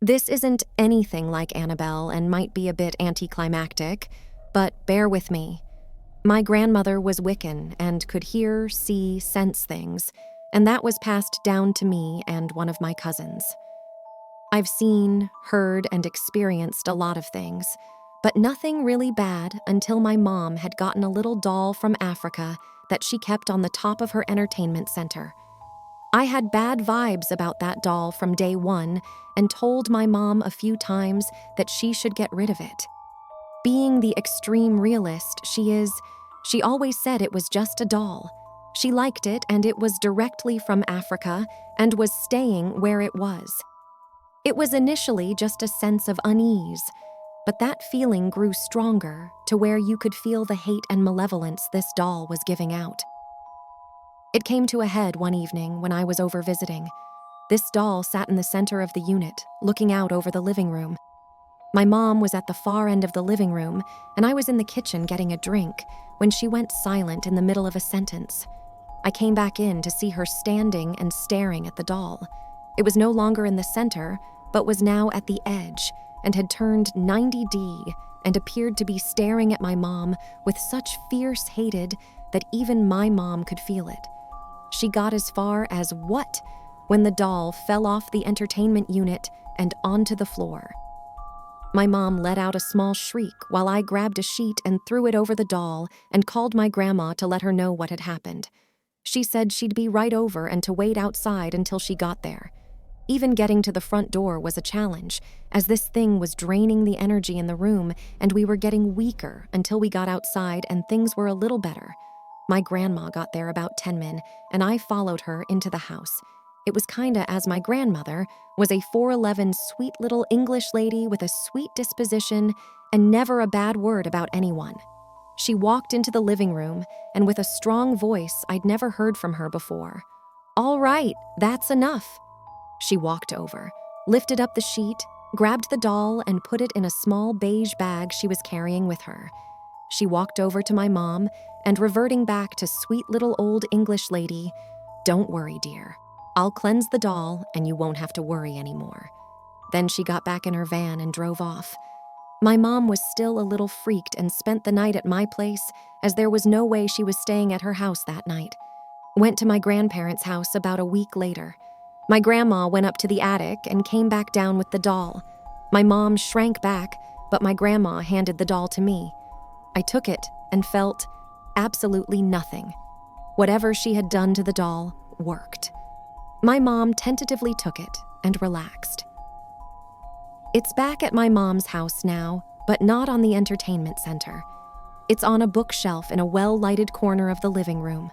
This isn't anything like Annabelle and might be a bit anticlimactic, but bear with me. My grandmother was Wiccan and could hear, see, sense things, and that was passed down to me and one of my cousins. I've seen, heard, and experienced a lot of things, but nothing really bad until my mom had gotten a little doll from Africa that she kept on the top of her entertainment center. I had bad vibes about that doll from day one and told my mom a few times that she should get rid of it. Being the extreme realist she is, she always said it was just a doll. She liked it and it was directly from Africa and was staying where it was. It was initially just a sense of unease, but that feeling grew stronger to where you could feel the hate and malevolence this doll was giving out. It came to a head one evening when I was over visiting. This doll sat in the center of the unit, looking out over the living room. My mom was at the far end of the living room, and I was in the kitchen getting a drink when she went silent in the middle of a sentence. I came back in to see her standing and staring at the doll. It was no longer in the center, but was now at the edge and had turned 90° and appeared to be staring at my mom with such fierce hatred that even my mom could feel it. She got as far as "what?" when the doll fell off the entertainment unit and onto the floor. My mom let out a small shriek while I grabbed a sheet and threw it over the doll and called my grandma to let her know what had happened. She said she'd be right over and to wait outside until she got there. Even getting to the front door was a challenge, as this thing was draining the energy in the room and we were getting weaker until we got outside and things were a little better. My grandma got there about 10 min, and I followed her into the house. It was kinda as my grandmother was a 4'11" sweet little English lady with a sweet disposition and never a bad word about anyone. She walked into the living room, and with a strong voice I'd never heard from her before. "All right, that's enough." She walked over, lifted up the sheet, grabbed the doll, and put it in a small beige bag she was carrying with her. She walked over to my mom, and reverting back to sweet little old English lady, "Don't worry, dear. I'll cleanse the doll, and you won't have to worry anymore." Then she got back in her van and drove off. My mom was still a little freaked and spent the night at my place, as there was no way she was staying at her house that night. Went to my grandparents' house about a week later. My grandma went up to the attic and came back down with the doll. My mom shrank back, but my grandma handed the doll to me. I took it and felt absolutely nothing. Whatever she had done to the doll worked. My mom tentatively took it and relaxed. It's back at my mom's house now, but not on the entertainment center. It's on a bookshelf in a well-lighted corner of the living room.